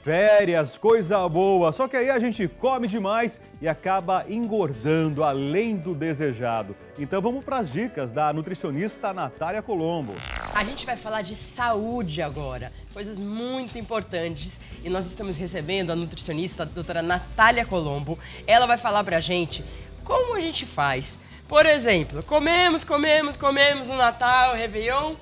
Férias, coisa boa. Só que aí a gente come demais e acaba engordando além do desejado. Então vamos para as dicas da nutricionista Natália Colombo. A gente vai falar de saúde agora, coisas muito importantes. E nós estamos recebendo a nutricionista, a doutora Natália Colombo. Ela vai falar pra gente como a gente faz. Por exemplo, comemos no Natal, Réveillon.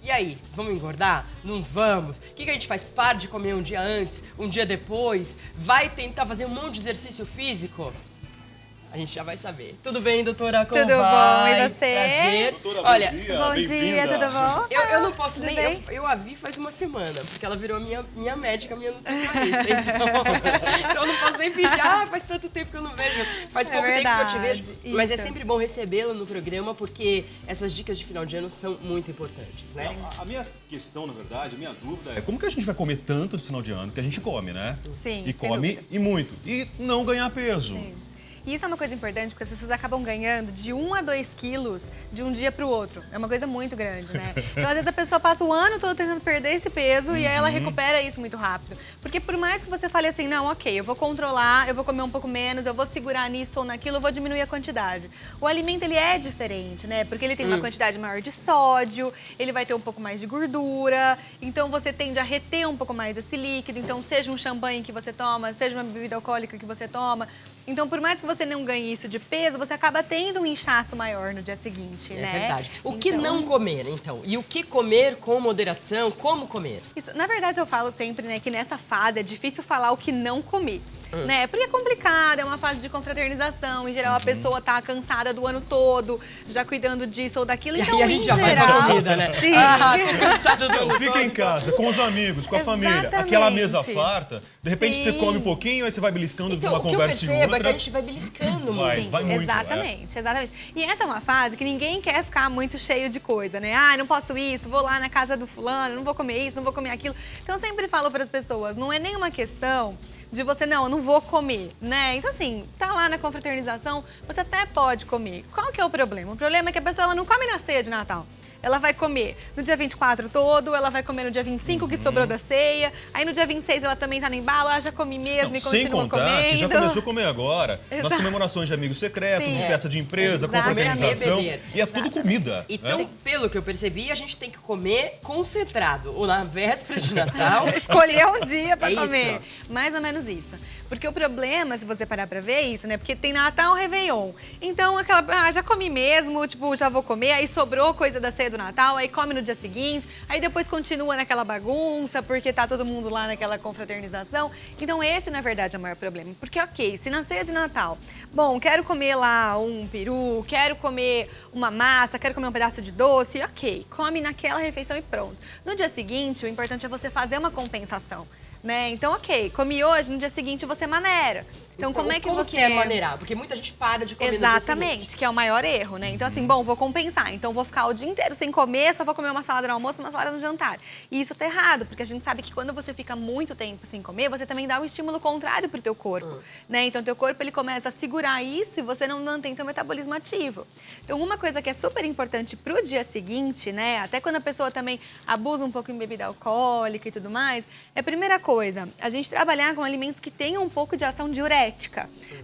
E aí, vamos engordar? Não vamos? O que a gente faz? Para de comer um dia antes, um dia depois? Vai tentar fazer um monte de exercício físico? A gente já vai saber. Tudo bem, doutora? Como tudo vai? Bom, e você? Prazer. Doutora, olha, bom dia, tudo bom? Eu não posso Tudo nem... bem? Eu a vi faz uma semana, porque ela virou minha médica, minha nutricionista. Então eu não posso nem fingir, faz tanto tempo que eu não vejo. Faz pouco tempo que eu te vejo. Mas é sempre bom recebê-la no programa, porque essas dicas de final de ano são muito importantes, né? A minha questão, na verdade, a minha dúvida é como que a gente vai comer tanto no final de ano que a gente come, né? Sim, E sem come dúvida. e muito. E não ganhar peso. Sim. E isso é uma coisa importante, porque as pessoas acabam ganhando de 1 a 2 quilos de um dia para o outro. É uma coisa muito grande, né? Então, às vezes, a pessoa passa o ano todo tentando perder esse peso e aí ela recupera isso muito rápido. Porque por mais que você fale assim, não, ok, eu vou controlar, eu vou comer um pouco menos, eu vou segurar nisso ou naquilo, eu vou diminuir a quantidade. O alimento, ele é diferente, né? Porque ele tem uma quantidade maior de sódio, ele vai ter um pouco mais de gordura, então você tende a reter um pouco mais esse líquido. Então, seja um champanhe que você toma, seja uma bebida alcoólica que você toma. Então, por mais que você não ganhe isso de peso, você acaba tendo um inchaço maior no dia seguinte, né? É verdade. O que não comer, então? E o que comer com moderação? Como comer? Isso, na verdade, eu falo sempre, né, que nessa fase é difícil falar o que não comer. Né? Porque é complicado, é uma fase de confraternização. Em geral, a pessoa tá cansada do ano todo, já cuidando disso ou daquilo. Então, E a gente em já vai geral, pra comida, né? Sim. Tô cansada do ano Então, fica em casa, com os amigos, com a família. Exatamente. Aquela mesa farta, de repente Sim. você come um pouquinho, aí você vai beliscando de Então, uma o que eu conversa em percebo é que outra. a gente vai beliscando Vai, muito. vai muito. Exatamente, exatamente. E essa é uma fase que ninguém quer ficar muito cheio de coisa, né? Ah, não posso isso, vou lá na casa do fulano, não vou comer isso, não vou comer aquilo. Então, eu sempre falo para as pessoas, não é nenhuma questão de você, não, eu não vou comer, né? Então, assim, tá lá na confraternização, você até pode comer. Qual que é o problema? O problema é que a pessoa ela não come na ceia de Natal. Ela vai comer no dia 24 todo, ela vai comer no dia 25 que sobrou da ceia. Aí no dia 26 ela também tá no embalo, já come mesmo Não, e sem continua contar comendo. que já começou a comer agora. Nas Exato. comemorações de amigo secreto, Sim. de festa de empresa, Exatamente. confraternização. Beber. E é tudo comida. Então, né? pelo que eu percebi, a gente tem que comer concentrado. Ou na véspera de Natal. Escolher um dia pra É comer. Mais ou menos isso. Porque o problema, se você parar pra ver, é isso, né? Porque tem Natal, Réveillon. Então, já comi mesmo, tipo, já vou comer. Aí sobrou coisa da ceia do Natal, aí come no dia seguinte. Aí depois continua naquela bagunça, porque tá todo mundo lá naquela confraternização. Então, esse, na verdade, é o maior problema. Porque, ok, se na ceia de Natal, bom, quero comer lá um peru, quero comer uma massa, quero comer um pedaço de doce, ok, come naquela refeição e pronto. No dia seguinte, o importante é você fazer uma compensação. Né? Então, ok, comi hoje, no dia seguinte você maneira. Então, como é que Como você... que é maneirar? Porque muita gente para de comer no dia seguinte. Exatamente, que é o maior erro, né? Então, assim, bom, vou compensar. Então, vou ficar o dia inteiro sem comer, só vou comer uma salada no almoço e uma salada no jantar. E isso tá errado, porque a gente sabe que quando você fica muito tempo sem comer, você também dá um estímulo contrário pro teu corpo, né? Então, teu corpo, ele começa a segurar isso e você não mantém teu metabolismo ativo. Então, uma coisa que é super importante pro dia seguinte, né? Até quando a pessoa também abusa um pouco em bebida alcoólica e tudo mais, é a primeira coisa, a gente trabalhar com alimentos que tenham um pouco de ação diurética.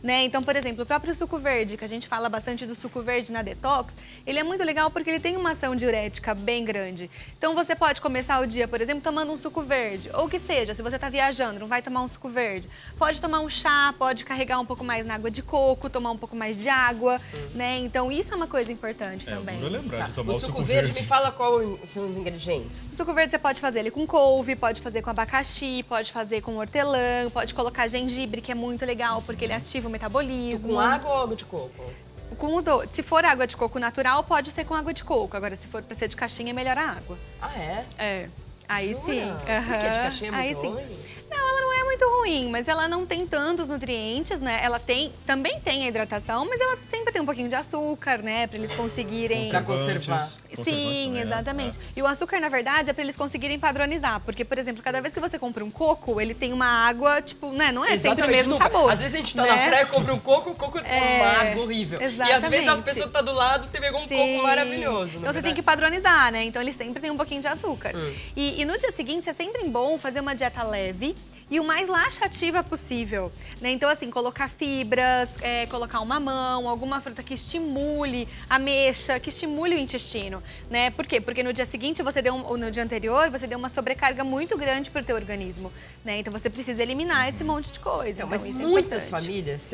Né? Então, por exemplo, o próprio suco verde, que a gente fala bastante do suco verde na detox, ele é muito legal porque ele tem uma ação diurética bem grande. Então, você pode começar o dia, por exemplo, tomando um suco verde. Ou que seja, se você está viajando, não vai tomar um suco verde. Pode tomar um chá, pode carregar um pouco mais na água de coco, tomar um pouco mais de água, né? Então, isso é uma coisa importante também. Vou lembrar de tomar O suco verde, me fala quais são os ingredientes. O suco verde você pode fazer ele com couve, pode fazer com abacaxi, pode fazer com hortelã, pode colocar gengibre, que é muito legal, porque ele ativa o metabolismo. Com água ou água de coco? Com os dois. Se for água de coco natural, pode ser com água de coco. Agora, se for pra ser de caixinha, é melhor a água. Ah, é? É. Aí Jura? sim. Porque a de caixinha é Aí muito sim. ruim? Não, ela não é muito ruim, mas ela não tem tantos nutrientes, né? Ela também tem a hidratação, mas ela sempre tem um pouquinho de açúcar, né? Pra eles conseguirem... Pra conservar. Sim, também, exatamente. E o açúcar, na verdade, é pra eles conseguirem padronizar. Porque, por exemplo, cada vez que você compra um coco, ele tem uma água, tipo, né? Não é sempre o mesmo nunca. sabor. Às vezes a gente tá né? na praia, compra um coco, o coco é uma água horrível. E às vezes a Exatamente. pessoa que tá do lado pegou um coco maravilhoso. Então você tem que padronizar, né? Então ele sempre tem um pouquinho de açúcar. E no dia seguinte é sempre bom fazer uma dieta leve e o mais laxativa possível, né? Então, assim, colocar fibras, colocar um mamão, alguma fruta que estimule a ameixa, que estimule o intestino, né? Por quê? Porque no dia seguinte, no dia anterior, você deu uma sobrecarga muito grande pro teu organismo, né? Então, você precisa eliminar esse monte de coisa. Então, mas isso é muitas importante. famílias,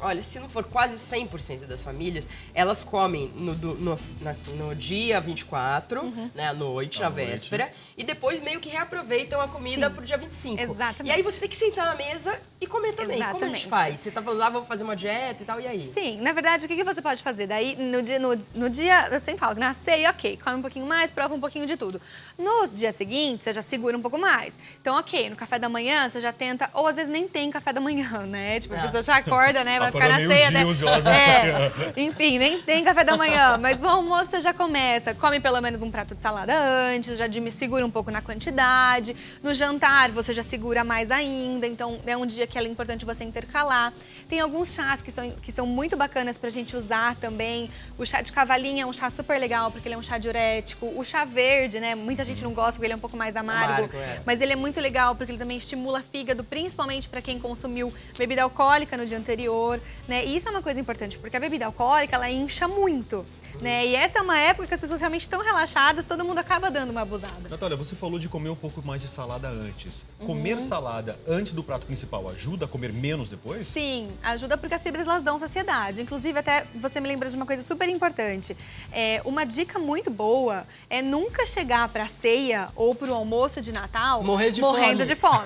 olha, se não for quase 100% das famílias, elas comem no dia 24, né, à noite, na véspera, e depois meio que reaproveitam a comida pro dia 25. Exatamente. E aí você tem que sentar na mesa e comer também. Como a gente Exatamente. faz? Você tá falando, vou fazer uma dieta e tal, e aí? Sim, na verdade, o que você pode fazer? Daí, no dia, eu sempre falo, na ceia, ok, come um pouquinho mais, prova um pouquinho de tudo. No dia seguinte, você já segura um pouco mais. Então, ok, no café da manhã, você já tenta, ou às vezes nem tem café da manhã, né? Tipo, a pessoa já acorda, né? Vai ficar na ceia, né? Enfim, nem tem café da manhã. Mas no almoço você já começa, come pelo menos um prato de salada antes, já segura um pouco na quantidade. No jantar, você já segura mais ainda. Então, é um dia que é importante você intercalar. Tem alguns chás que são muito bacanas pra gente usar também. O chá de cavalinha é um chá super legal, porque ele é um chá diurético. O chá verde, né? Muita gente não gosta, porque ele é um pouco mais amargo. Mas ele é muito legal, porque ele também estimula fígado, principalmente para quem consumiu bebida alcoólica no dia anterior, né? E isso é uma coisa importante, porque a bebida alcoólica, ela incha muito, né? E essa é uma época que as pessoas realmente estão relaxadas, todo mundo acaba dando uma abusada. Natália, você falou de comer um pouco mais de salada antes. Comer salada antes do prato principal ajuda a comer menos depois? Sim, ajuda porque as fibras, elas dão saciedade. Inclusive, até você me lembra de uma coisa super importante. Uma dica muito boa é nunca chegar pra ceia ou pro almoço de Natal morrendo de fome.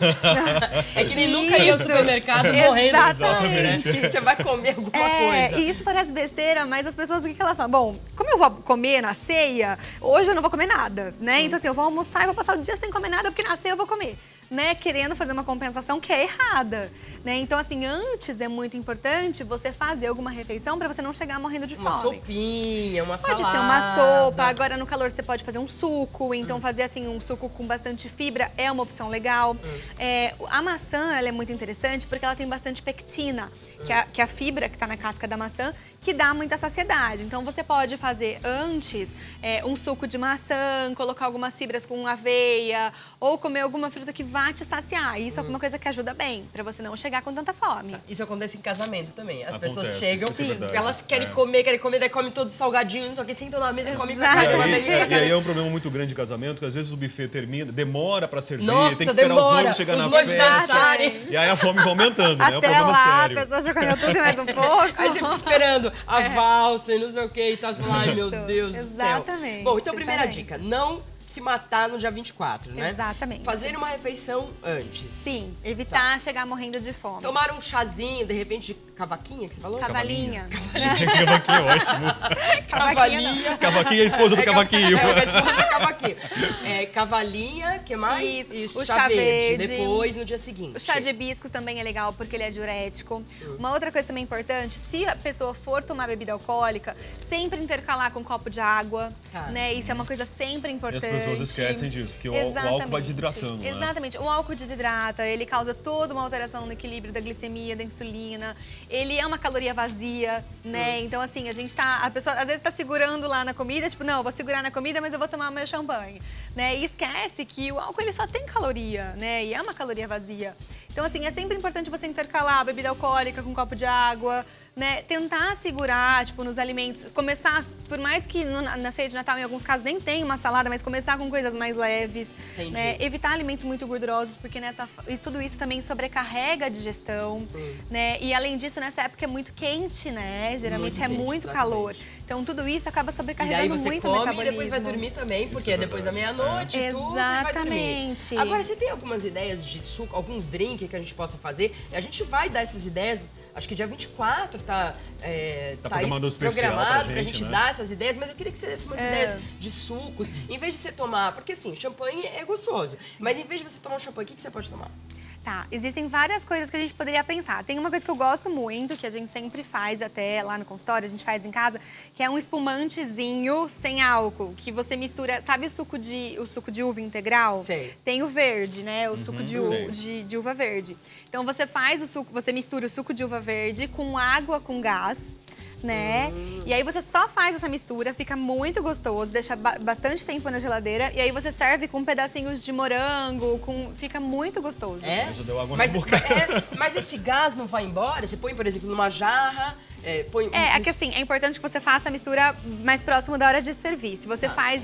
É que nem nunca ia ao supermercado morrendo. Exatamente. Né? Você vai comer alguma coisa. E isso parece besteira, mas as pessoas, o que elas falam? Bom, como eu vou comer na ceia, hoje eu não vou comer nada, né? Então, assim, eu vou almoçar e vou passar o dia sem comer nada, porque na ceia eu vou comer. Né, querendo fazer uma compensação que é errada, né? Então, assim, antes é muito importante você fazer alguma refeição para você não chegar morrendo de fome. Uma sopinha, uma salada. Pode ser uma sopa, agora no calor você pode fazer um suco, então fazer assim um suco com bastante fibra é uma opção legal. A maçã, ela é muito interessante porque ela tem bastante pectina, que é a fibra que está na casca da maçã, que dá muita saciedade. Então, você pode fazer antes um suco de maçã, colocar algumas fibras com aveia, ou comer alguma fruta que vai te saciar. Isso é alguma coisa que ajuda bem, pra você não chegar com tanta fome. Isso acontece em casamento também. As pessoas Acontece, chegam, isso é verdade. elas querem comer, daí comem todos salgadinhos, só que sentam na mesa e comem pra Exato. cá, E aí é um problema muito grande de casamento, que às vezes o buffet termina, demora pra servir, Nossa, tem que esperar os noivos chegar na noivos festa. dançarem. E aí a fome vai aumentando, né? É um Até problema lá, sério. a pessoa já comeu tudo e mais um pouco. Aí você fica esperando a valsa e não sei o que e tal. Você fala, ai meu Isso, Deus do céu. exatamente, Bom, então primeira exatamente. dica, não se matar no dia 24, né? Exatamente. Fazer uma refeição antes. Sim, evitar chegar morrendo de fome. Tomar um chazinho, de repente, de cavaquinha, que você falou? Cavalinha. Cavaquinho é ótimo. Cavalinha. Cavaquinho é a esposa do cavaquinho. É a esposa do cavaquinho. Cavalinha, que mais? Isso, o chá verde. Depois, no dia seguinte. O chá de hibiscos também é legal porque ele é diurético. Uma outra coisa também importante, se a pessoa for tomar bebida alcoólica, sempre intercalar com um copo de água, né? Isso é uma coisa sempre E importante. as pessoas esquecem disso, porque o álcool vai desidratando, né? Exatamente. O álcool desidrata, ele causa toda uma alteração no equilíbrio da glicemia, da insulina. Ele é uma caloria vazia, né? Então, assim, a pessoa às vezes tá segurando lá na comida, tipo, não, eu vou segurar na comida, mas eu vou tomar meu champanhe, né? E esquece que o álcool, ele só tem caloria, né? E é uma caloria vazia. Então, assim, é sempre importante você intercalar a bebida alcoólica com um copo de água, né? Tentar segurar, tipo, nos alimentos. Começar, por mais que na ceia de Natal, em alguns casos, nem tem uma salada, mas começar com coisas mais leves. Né? Evitar alimentos muito gordurosos, porque e tudo isso também sobrecarrega a digestão, né? E além disso, nessa época é muito quente, né? Geralmente Muito é quente, muito exatamente. calor. Então, tudo isso acaba E sobrecarregando daí você muito o come e metabolismo. depois vai dormir também, porque é depois da meia-noite e tudo, e vai dormir. Exatamente. Agora, você tem algumas ideias de suco, algum drink que a gente possa fazer? A gente vai dar essas ideias, acho que dia 24 tá programado especial programado pra gente, né? dar essas ideias, mas eu queria que você desse umas ideias de sucos, em vez de você tomar, porque assim, champanhe é gostoso, mas em vez de você tomar um champanhe, o que você pode tomar? Tá, existem várias coisas que a gente poderia pensar. Tem uma coisa que eu gosto muito, que a gente sempre faz até lá no consultório, a gente faz em casa, que é um espumantezinho sem álcool, que você mistura, sabe o suco de uva integral? Sei. Tem o verde, né? O suco de uva verde. Então você faz o suco, você mistura o suco de uva verde com água com gás, né? E aí você só faz essa mistura, fica muito gostoso, deixa bastante tempo na geladeira. E aí você serve com pedacinhos de morango, fica muito gostoso. É? Já deu água na boca. Mas esse gás não vai embora? Você põe, por exemplo, numa jarra, É que assim, é importante que você faça a mistura mais próximo da hora de servir. Se você faz,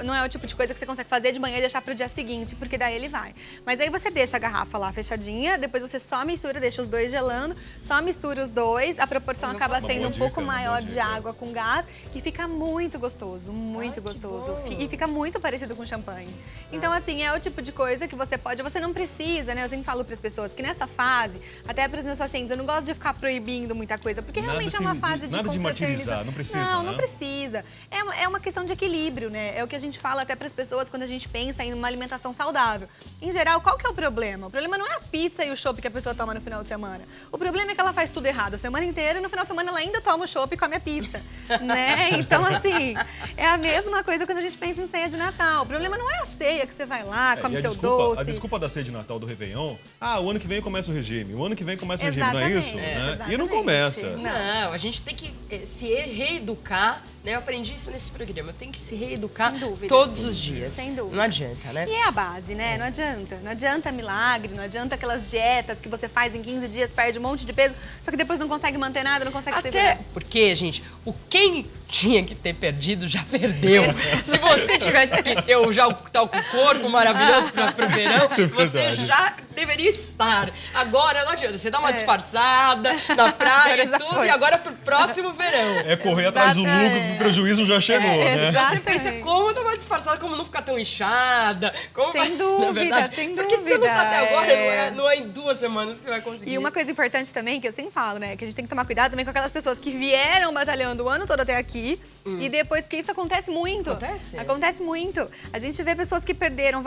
não é o tipo de coisa que você consegue fazer de manhã e deixar pro dia seguinte, porque daí ele vai. Mas aí você deixa a garrafa lá fechadinha, depois você só mistura, deixa os dois gelando, só mistura os dois, a proporção acaba sendo um pouco maior de água com gás e fica muito gostoso, muito gostoso. E fica muito parecido com champanhe. Então assim, é o tipo de coisa que você não precisa, né? Eu sempre falo pras pessoas que nessa fase, até pros meus pacientes, eu não gosto de ficar proibindo muita coisa, porque realmente é uma fase de nada de martirizar, não precisa, Não, né? não precisa. É uma questão de equilíbrio, né? É o que a gente fala até para as pessoas quando a gente pensa em uma alimentação saudável. Em geral, qual que é o problema? O problema não é a pizza e o chopp que a pessoa toma no final de semana. O problema é que ela faz tudo errado a semana inteira e no final de semana ela ainda toma o chopp e come a pizza, né? Então, assim, é a mesma coisa quando a gente pensa em ceia de Natal. O problema não é a ceia que você vai lá, come seu doce. A desculpa da ceia de Natal do Réveillon, o ano que vem começa o regime, o ano que vem começa o regime, não é isso? Né? E não começa. Não, a gente tem que se reeducar, né? Eu aprendi isso nesse programa. Eu tenho que se reeducar todos os dias. Sem dúvida. Não adianta, né? E é a base, né? Não adianta. Não adianta milagre, não adianta aquelas dietas que você faz em 15 dias, perde um monte de peso, só que depois não consegue manter nada, não consegue se ver. Porque, gente, quem tinha que ter perdido já perdeu. Se você tivesse que ter já tal corpo maravilhoso pro verão, você já deveria estar. Agora não adianta. Você dá uma disfarçada na praia e tudo, e agora pro próximo verão. É correr atrás do lucro, que o prejuízo já chegou, né? Você pensa como dar uma disfarçada, como não ficar tão inchada. Sem dúvida, sem dúvida. Porque se você não tá até agora, não é em 2 semanas que você vai conseguir. E uma coisa importante também, que eu sempre falo, né? Que a gente tem que tomar cuidado também com aquelas pessoas que vieram batalhando o ano todo até aqui e depois, porque isso acontece muito. Acontece? Acontece muito. A gente vê pessoas que perderam,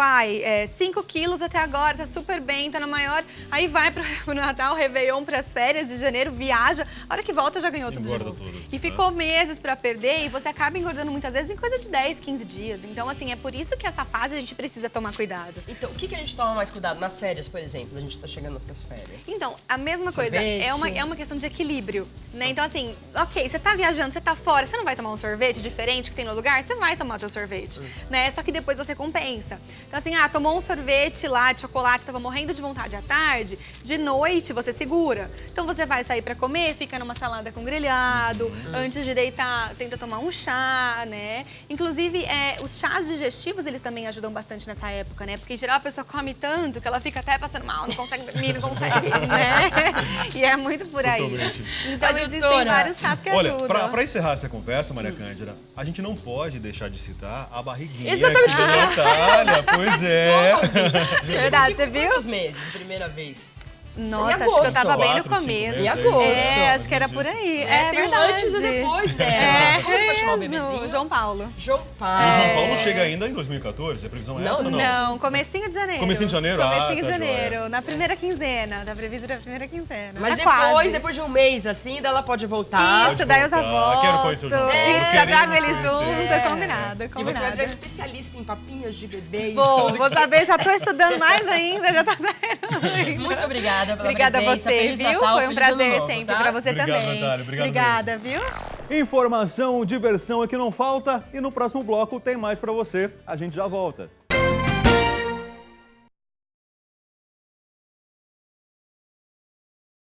5 quilos até agora, tá super bem, tá na maior. Aí vai pro Natal, Réveillon, pras férias de janeiro, viaja. A hora que volta, já ganhou tudo de novo. E ficou meses pra perder e você acaba engordando muitas vezes em coisa de 10, 15 dias. Então, assim, é por isso que essa fase a gente precisa tomar cuidado. Então, o que a gente toma mais cuidado? Nas férias, por exemplo, a gente tá chegando nessas férias. Então, a mesma coisa, é uma questão de equilíbrio, né? Então, assim, ok, você tá viajando, você tá fora, você não vai tomar um sorvete diferente que tem no lugar? Você vai tomar o seu sorvete, né? Só que depois você compensa. Então, assim, tomou um sorvete lá de chocolate, tava morrendo de vontade à tarde, de noite você segura. Então, você vai sair pra comer, fica numa salada com grelhado, antes de deitar, tenta tomar um chá, né? Inclusive, os chás digestivos, eles também ajudam bastante nessa época, né? Porque, em geral, a pessoa come tanto que ela fica até passando mal, não consegue dormir, não consegue, né? E é muito por aí. Totalmente. Então, existem vários chás que ajudam. Olha, pra encerrar essa conversa, Maria Cândida, a gente não pode deixar de citar a barriguinha Exatamente, aqui da Natália. Pois é. Verdade, você viu? Quantos meses, primeira vez? Nossa, acho que eu tava bem no 4, 5 começo. meses. Em agosto. Acho que era por aí. Tem o antes e depois dela. Como que vai chamar o bebezinho? João Paulo. João E Paulo. o João Paulo chega ainda em 2014? A previsão é essa ou não? Não, comecinho de janeiro. Comecinho de janeiro? Comecinho de tá janeiro, joia. na primeira quinzena. Tá previsto na primeira quinzena. Mas Tá depois de um mês assim, daí ela pode voltar. Isso, daí eu já voltar. volto. Quero conhecer o João Paulo. Isso, já Queremos trago ele conhecer. junto, combinado, E você vai combinado. virar especialista em papinhas de bebê. Vou saber, já tô estudando mais ainda, já tá saindo. Muito obrigada pela Obrigada a presença. você, Feliz viu? Natal, Foi um feliz ano prazer novo, sempre tá? pra você Obrigado, também. Natália, obrigado Obrigada, viu? Informação, diversão é que não falta e no próximo bloco tem mais pra você. A gente já volta.